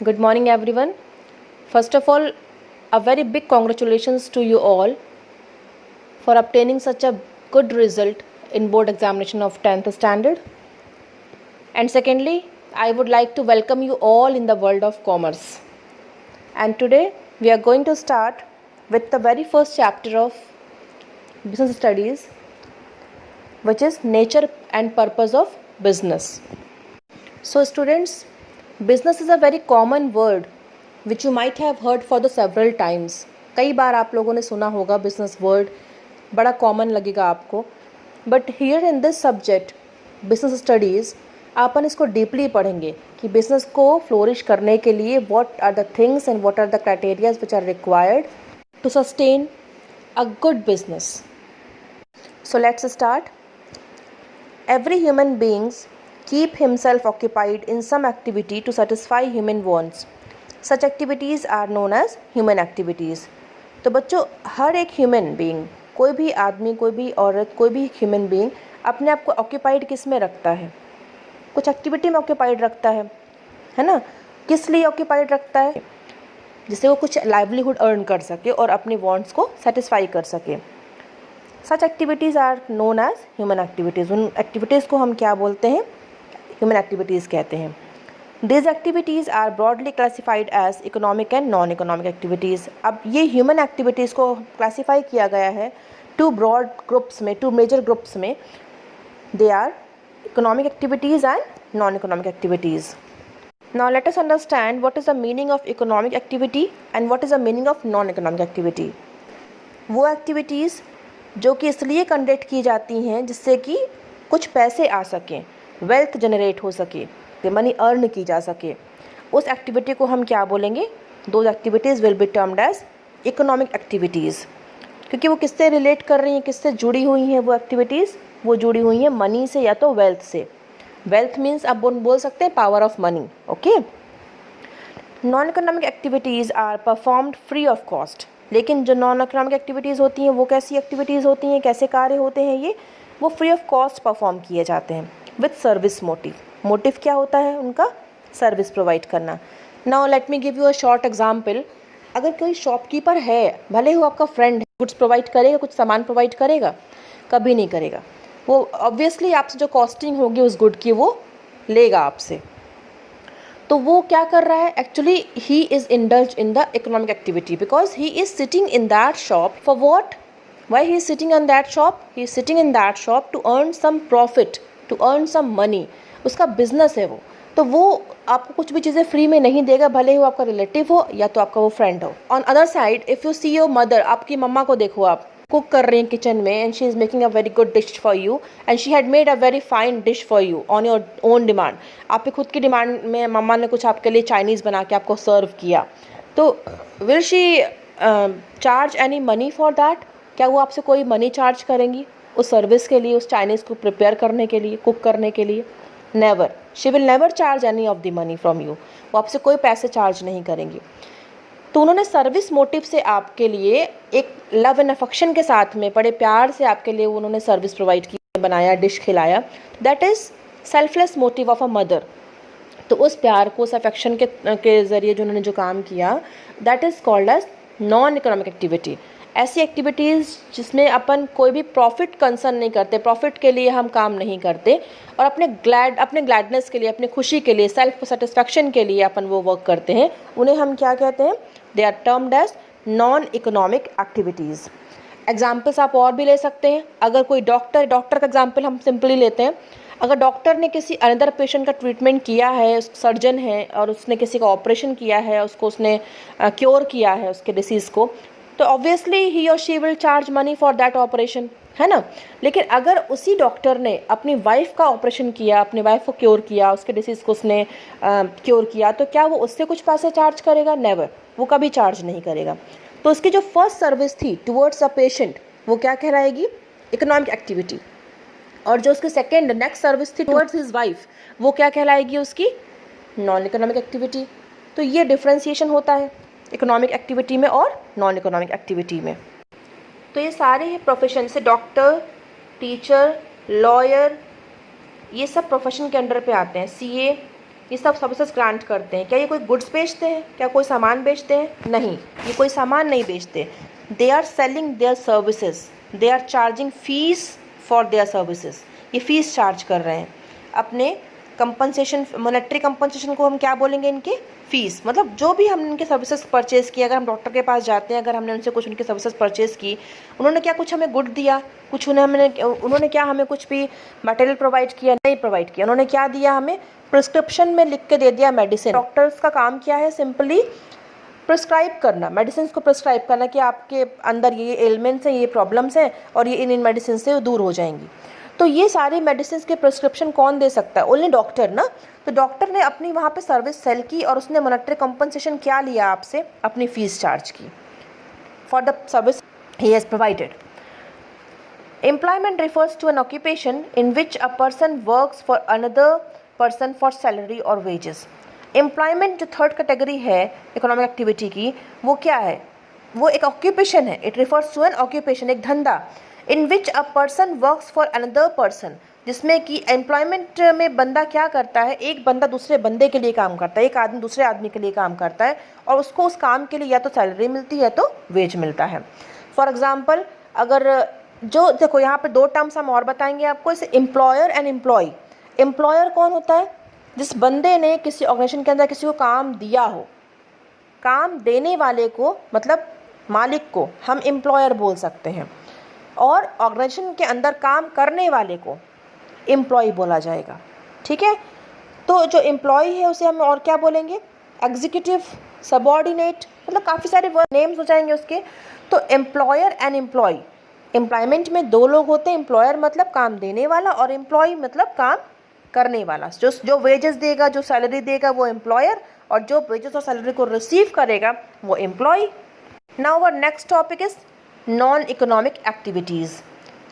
Good morning, everyone. First of all, a very big congratulations to you all for obtaining such a good result in board examination of 10th standard. And secondly, I would like to welcome you all in the world of commerce. And today we are going to start with the very first chapter of business studies, which is nature and purpose of business. So students, business is a very common word which you might have heard for the several times. कई बार आप लोगों ने सुना होगा business word, बड़ा common लगेगा आपको. But here in this subject, business studies, अपन इसको deeply पढ़ेंगे कि business को flourish करने के लिए what are the things and what are the criteria which are required to sustain a good business. So let's start. Every human beings keep himself occupied in some activity to satisfy human wants. Such activities are known as human activities. तो बच्चों, हर एक human being, कोई भी आदमी, कोई भी औरत, कोई भी ह्यूमन बीइंग अपने आप को ऑक्यूपाइड किस में रखता है? कुछ एक्टिविटी में ऑक्यूपाइड रखता है ना? किस लिए ऑक्यूपाइड रखता है? जिससे वो कुछ लाइवलीहुड अर्न कर सके और अपने वांट्स को सेटिस्फाई कर सके. Such activities are known as human activities. उन एक्टिविटीज़ को हम क्या बोलते हैं? ह्यूमन एक्टिविटीज़ कहते हैं. These activities are broadly classified as economic and non-economic activities. अब ये ह्यूमन एक्टिविटीज़ को क्लासीफाई किया गया है टू ब्रॉड ग्रुप्स में, टू मेजर ग्रुप्स में. They are economic activities and non-economic activities. Now let us understand what is the meaning of economic activity and what is the meaning of non-economic activity. वो activities जो कि इसलिए conduct की जाती हैं जिससे कि कुछ पैसे आ सकें, वेल्थ जनरेट हो सके, मनी अर्न की जा सके, उस एक्टिविटी को हम क्या बोलेंगे? Those activities will be termed as economic activities. क्योंकि वो किससे रिलेट कर रही हैं, किससे जुड़ी हुई हैं वो एक्टिविटीज़? वो जुड़ी हुई हैं मनी से या तो वेल्थ से. वेल्थ मीन्स आप बोल सकते हैं power of money. Okay. Non economic activities are performed free of cost. लेकिन जो नॉन इकोनॉमिक एक्टिविटीज़ होती हैं वो कैसी एक्टिविटीज़ होती हैं, कैसे कार्य होते हैं ये? वो फ्री ऑफ कॉस्ट परफॉर्म किए जाते हैं विथ सर्विस मोटिव. मोटिव क्या होता है उनका? सर्विस प्रोवाइड करना. Now let me give you a short example. अगर कोई शॉपकीपर है, भले ही वो आपका फ्रेंड है, गुड्स प्रोवाइड करेगा, कुछ सामान प्रोवाइड करेगा? कभी नहीं करेगा. वो ऑब्वियसली आपसे जो कॉस्टिंग होगी उस गुड की वो लेगा आपसे. तो वो क्या कर रहा है? Actually he is indulge in the economic activity because he is sitting in that shop for what? Why he is sitting in that shop? He is sitting in that shop to earn some profit, to earn some money. उसका business है वो. तो वो आपको कुछ भी चीज़ें free में नहीं देगा, भले ही वो आपका रिलेटिव हो या तो आपका वो फ्रेंड हो. On other side if you see your mother, आपकी मम्मा को देखो, आप कुक कर रही हैं किचन में and she is making a very good dish for you and she had made a very fine dish for you on your own demand. आपकी खुद की डिमांड में मम्मा ने कुछ आपके लिए चाइनीज़ बना के आपको सर्व किया. तो will she charge any money for that? क्या वो आपसे कोई मनी चार्ज करेंगी उस सर्विस के लिए, उस चाइनीज़ को प्रिपेयर करने के लिए, कुक करने के लिए? Never. She will never charge any of the money from you. वो आपसे कोई पैसे चार्ज नहीं करेंगी. तो उन्होंने सर्विस मोटिव से आपके लिए एक लव एंड अफेक्शन के साथ में, बड़े प्यार से आपके लिए उन्होंने सर्विस प्रोवाइड की, बनाया, डिश खिलाया. That is selfless motive of a mother. तो उस प्यार को, उस अफेक्शन के ज़रिए जो उन्होंने जो काम किया, that is called as non economic activity. ऐसी एक्टिविटीज़ जिसमें अपन कोई भी प्रॉफिट कंसर्न नहीं करते, प्रॉफिट के लिए हम काम नहीं करते और अपने ग्लैडनेस के लिए, अपने खुशी के लिए, सेल्फ सेटिस्फैक्शन के लिए अपन वो वर्क करते हैं, उन्हें हम क्या कहते हैं? They are termed as non economic activities. Examples आप और भी ले सकते हैं. अगर कोई डॉक्टर का एग्जाम्पल हम सिंपली लेते हैं. अगर डॉक्टर ने किसी अनदर पेशेंट का ट्रीटमेंट किया है, सर्जन है और उसने किसी का ऑपरेशन किया है, उसको उसने क्योर किया है उसके डिसीज़ को, तो ऑब्वियसली ही और she will charge money for that operation, है ना. लेकिन अगर उसी डॉक्टर ने अपनी वाइफ का ऑपरेशन किया, अपनी वाइफ को क्योर किया, उसके डिसीज़ को उसने क्योर किया, तो क्या वो उससे कुछ पैसे चार्ज करेगा? नेवर. वो कभी चार्ज नहीं करेगा. तो उसकी जो फर्स्ट सर्विस थी टुवर्ड्स अ पेशेंट, वो क्या कहलाएगी? Economic activity. और जो उसकी सेकेंड नेक्स्ट सर्विस थी टुवर्ड्स हिज वाइफ, वो क्या कहलाएगी? उसकी नॉन इकोनॉमिक एक्टिविटी. तो ये डिफ्रेंसिएशन होता है इकोनॉमिक एक्टिविटी में और नॉन इकोनॉमिक एक्टिविटी में. तो ये सारे ही प्रोफेशन से, डॉक्टर, टीचर, लॉयर, ये सब प्रोफेशन के अंडर पे आते हैं. सीए, ये सब सर्विसेज ग्रांट करते हैं। क्या ये कोई गुड्स बेचते हैं? क्या कोई सामान बेचते हैं? नहीं, ये कोई सामान नहीं बेचते। They are selling their services, they are charging fees for their services. ये फीस चार्ज कर रहे हैं अपने कंपनसेशन, मॉनेटरी कंपनसेशन को हम क्या बोलेंगे? इनकी फ़ीस। मतलब जो भी हमने इनके सर्विसेज परचेज़ की, अगर हम डॉक्टर के पास जाते हैं, अगर हमने उनसे कुछ उनकी सर्विसेज परचेज़ की, उन्होंने क्या कुछ हमें गुड दिया? कुछ उन्होंने क्या हमें कुछ भी मटेरियल प्रोवाइड किया? नहीं प्रोवाइड किया। उन्होंने क्या दिया हमें? प्रिस्क्रिप्शन में लिख के दे दिया मेडिसिन। डॉक्टर्स का काम क्या है? सिंपली प्रिस्क्राइब करना, मेडिसिन को प्रिस्क्राइब करना कि आपके अंदर ये एलिमेंट्स हैं, ये प्रॉब्लम्स हैं और ये इन मेडिसिन से दूर हो जाएंगी। तो ये सारी मेडिसिन के प्रिस्क्रिप्शन कौन दे सकता है? ओनली डॉक्टर ना। तो डॉक्टर ने अपनी वहाँ पे सर्विस सेल की और उसने मॉनेटरी कंपनसेशन क्या लिया आपसे? अपनी फीस चार्ज की for the service he has provided. Employment refers to an occupation in which a person works for another person for salary or wages. Employment जो थर्ड कैटेगरी है इकोनॉमिक एक्टिविटी की, वो क्या है? वो एक ऑक्यूपेशन है। It refers to an occupation, एक धंधा। In which a person works for another person, जिसमें कि एम्प्लॉयमेंट में बंदा क्या करता है? एक बंदा दूसरे बंदे के लिए काम करता है, एक आदमी दूसरे आदमी के लिए काम करता है और उसको उस काम के लिए या तो सैलरी मिलती है तो वेज मिलता है। फॉर एग्जाम्पल, अगर जो देखो यहाँ पे दो टर्म्स हम और बताएंगे आपको, इसे एम्प्लॉयर एंड एम्प्लॉय। एम्प्लॉयर कौन होता है? जिस बंदे ने किसी ऑर्गेनाइजेशन के अंदर किसी को काम दिया हो। काम देने वाले को, मतलब मालिक को, हम एम्प्लॉयर बोल सकते हैं और ऑर्गेनाइजेशन के अंदर काम करने वाले को एम्प्लॉय बोला जाएगा। ठीक है, तो जो एम्प्लॉय है उसे हम और क्या बोलेंगे? एग्जीक्यूटिव, सबऑर्डिनेट, मतलब काफ़ी सारे वर्ड नेम्स हो जाएंगे उसके। तो एम्प्लॉयर एंड एम्प्लॉय, एम्प्लॉयमेंट में दो लोग होते हैं। एम्प्लॉयर मतलब काम देने वाला और एम्प्लॉय मतलब काम करने वाला। जो वेजेस देगा, जो सैलरी देगा वो एम्प्लॉयर, और जो वेजेस और सैलरी को रिसीव करेगा वो employ. Now our next topic is non economic activities.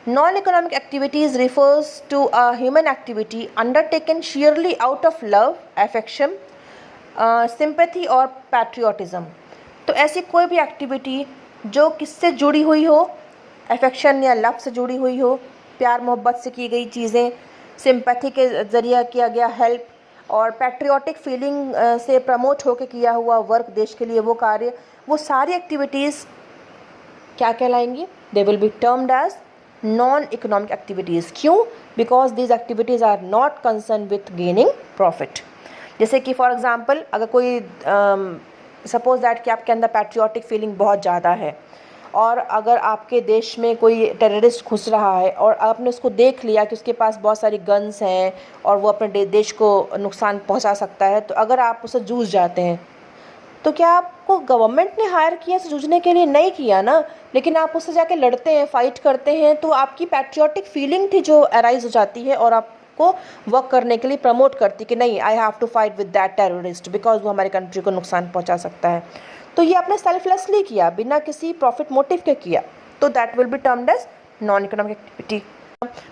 Non economic activities refers to a human activity undertaken sheerly out of love, affection, sympathy और patriotism। तो ऐसी कोई भी एक्टिविटी जो किससे जुड़ी हुई हो? अफेक्शन या लव से जुड़ी हुई हो, प्यार मोहब्बत से की गई चीज़ें, सिंपैथी के ज़रिए किया गया हेल्प, और पैट्रियोटिक फीलिंग से प्रमोट होकर किया हुआ वर्क, देश के लिए वो कार्य, वो सारी एक्टिविटीज़ क्या कहलाएंगी? They will be termed as non economic activities. क्यों? Because these activities are not concern with gaining profit. जैसे कि फॉर एग्जांपल, अगर कोई सपोज दैट कि आपके अंदर पैट्रियोटिक फीलिंग बहुत ज़्यादा है और अगर आपके देश में कोई टेररिस्ट घुस रहा है और आपने उसको देख लिया कि उसके पास बहुत सारी गन्स हैं और वो अपने देश को नुकसान पहुंचा सकता है, तो अगर आप उससे जूझ जाते हैं, तो क्या आपको गवर्नमेंट ने हायर किया उसे जूझने के लिए? नहीं किया ना, लेकिन आप उससे जाके लड़ते हैं, फाइट करते हैं, तो आपकी पैट्रियोटिक फीलिंग थी जो अराइज हो जाती है और आपको वर्क करने के लिए प्रमोट करती कि नहीं, I have to fight with that terrorist because वो हमारी कंट्री को नुकसान पहुंचा सकता है। तो ये आपने सेल्फलेसली किया, बिना किसी प्रॉफिट मोटिव के किया, तो that will be termed as non economic activity.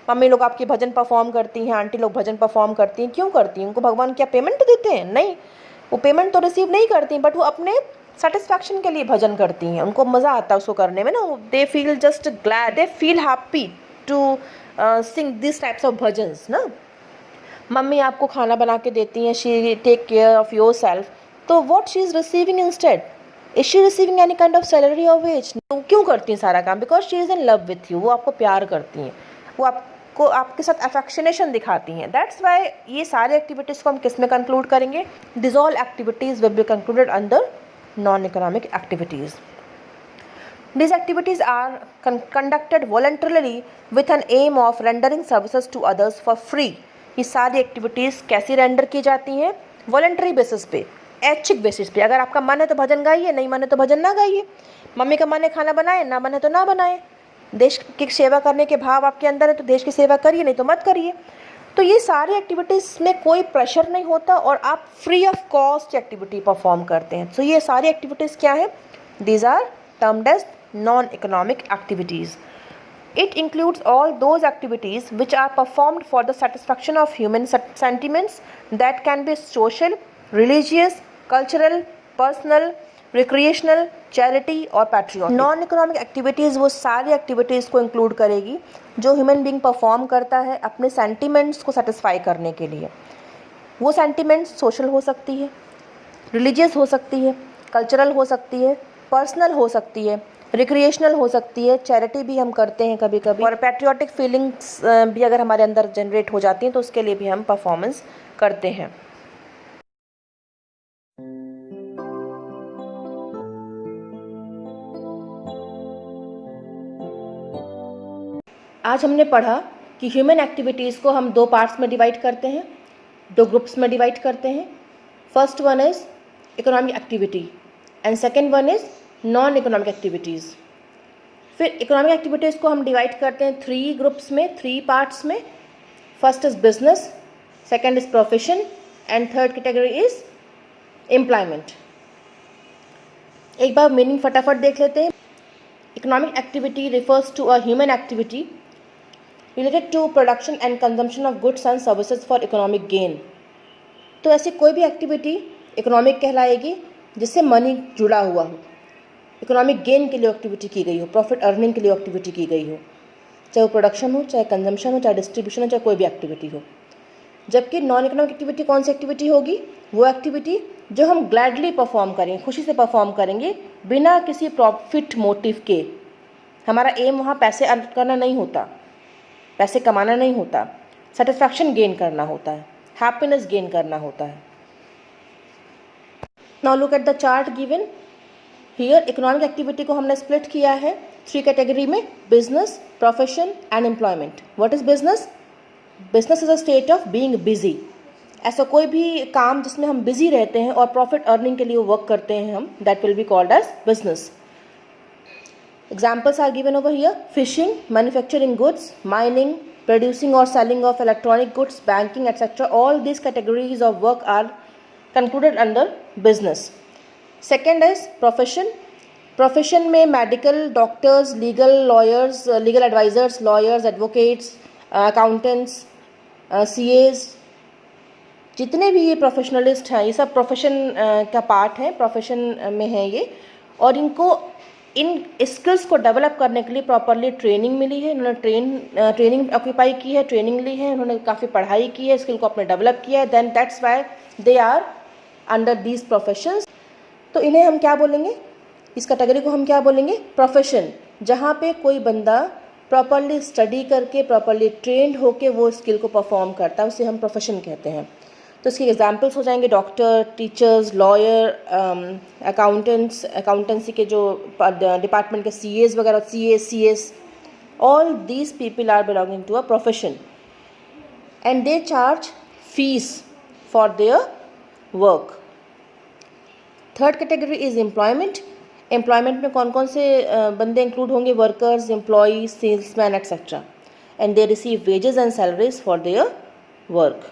Mummy लोग आपकी भजन परफॉर्म करती हैं, आंटी लोग भजन परफॉर्म करती हैं, क्यों करती हैं? उनको भगवान क्या पेमेंट देते हैं? नहीं, वो पेमेंट तो रिसीव नहीं करती, बट वो अपने सेटिस्फैक्शन के लिए भजन करती हैं। उनको मज़ा आता है उसको करने में ना, they feel just glad, they feel happy to sing this types of bhajans ना। मम्मी आपको खाना बना के देती हैं, she take care of your self, तो what she is receiving instead? Is she receiving any kind of salary और wage? क्यों करती हैं सारा काम? Because she is in love with you, वो आपको प्यार करती हैं, वो आपको आपके साथ अफेक्शनेशन दिखाती हैं। दैट्स वाई ये सारी एक्टिविटीज़ को हम किस में कंक्लूड करेंगे? This all activities will be concluded under non economic activities. These activities are conducted voluntarily with an aim of rendering services to others for free. ये सारी एक्टिविटीज़ कैसी रेंडर की जाती हैं? वॉलंटरी बेसिस पे, ऐच्छिक बेसिस पे। अगर आपका मन है तो भजन गाइए, नहीं मन है तो भजन ना गाइए। मम्मी का मन है खाना बनाए, ना मन है तो ना बनाए। देश की सेवा करने के भाव आपके अंदर है तो देश की सेवा करिए, नहीं तो मत करिए। तो ये सारी एक्टिविटीज़ में कोई प्रेशर नहीं होता और आप free of cost activity perform करते हैं। तो ये सारी एक्टिविटीज़ क्या है? These are termed as non-economic activities. It includes all those activities which are performed for the satisfaction of human sentiments that can be social, religious, cultural, personal, recreational, charity और patriotic. Non-economic activities वो सारी activities को include करेगी जो human being perform करता है अपने sentiments को satisfy करने के लिए। वो सेंटिमेंट सोशल हो सकती है, रिलीजियस हो सकती है, कल्चरल हो सकती है, पर्सनल हो सकती है, रिक्रिएशनल हो सकती है, चैरिटी भी हम करते हैं कभी कभी, और पैट्रियोटिक फीलिंग्स भी अगर हमारे अंदर जनरेट हो जाती हैं तो उसके लिए भी हम परफॉर्मेंस करते हैं। आज हमने पढ़ा कि ह्यूमन एक्टिविटीज़ को हम दो पार्ट्स में डिवाइड करते हैं, दो ग्रुप्स में डिवाइड करते हैं। First one is economic activity and second one is non economic activities. फिर इकोनॉमिक एक्टिविटीज़ को हम डिवाइड करते हैं 3 ग्रुप्स में, 3 पार्ट्स में। First is business, second is profession and third category is employment. एक बार मीनिंग फटाफट देख लेते हैं। Economic activity refers to a human activity related to production and consumption of goods and services for economic gain। तो ऐसी कोई भी एक्टिविटी इकोनॉमिक कहलाएगी जिससे मनी जुड़ा हुआ हो, इकोनॉमिक गेन के लिए एक्टिविटी की गई हो, प्रॉफिट अर्निंग के लिए एक्टिविटी की गई हो, चाहे वो प्रोडक्शन हो, चाहे कंजम्पशन हो, चाहे डिस्ट्रीब्यूशन हो, चाहे कोई भी एक्टिविटी हो। जबकि नॉन इकोनॉमिक एक्टिविटी कौन सी एक्टिविटी होगी? वो एक्टिविटी जो हम ग्लैडली परफॉर्म करेंगे, खुशी से परफॉर्म करेंगे, बिना किसी प्रॉफिट मोटिव के। हमारा एम वहाँ पैसे अर्न करना नहीं होता, पैसे कमाना नहीं होता, सेटिस्फैक्शन गेन करना होता है, हैप्पीनेस गेन करना होता है। Now look at the chart given here. Economic activity को हमने स्प्लिट किया है 3 कैटेगरी में, business, profession and employment. What is business? Business is a state of being busy. ऐसा कोई भी काम जिसमें हम बिजी रहते हैं और प्रॉफिट अर्निंग के लिए वर्क करते हैं हम, that will be called as business. Examples are given over here: fishing, manufacturing goods, mining, producing or selling of electronic goods, banking, etc. All these categories of work are concluded under business. Second is profession. Profession में medical, doctors, legal, lawyers, legal advisors, lawyers, advocates, accountants, CAs, जितने भी ये professionalist हैं, ये सब profession का part है, profession में है ये। और इनको इन स्किल्स को डेवलप करने के लिए प्रॉपरली ट्रेनिंग मिली है, इन्होंने ट्रेनिंग ऑक्यूपाई की है, ट्रेनिंग ली है, उन्होंने काफ़ी पढ़ाई की है, स्किल को अपने डेवलप किया है, then that's why they are under these professions. तो इन्हें हम क्या बोलेंगे, इस कैटेगरी को हम क्या बोलेंगे? प्रोफेशन। जहाँ पे कोई बंदा प्रॉपरली स्टडी करके, प्रॉपरली ट्रेंड होके वो स्किल को परफॉर्म करता है, उसे हम प्रोफेशन कहते हैं। तो इसके एग्जाम्पल्स हो जाएंगे doctor, teachers, lawyer, accountants, accountancy के जो डिपार्टमेंट के CAs वगैरह, CS, all these people are belonging to a profession and they charge fees for their work. Third category is employment. Employment में कौन कौन से बंदे इंक्लूड होंगे? Workers, employees, salesman, etcetera, and they receive wages and salaries for their work.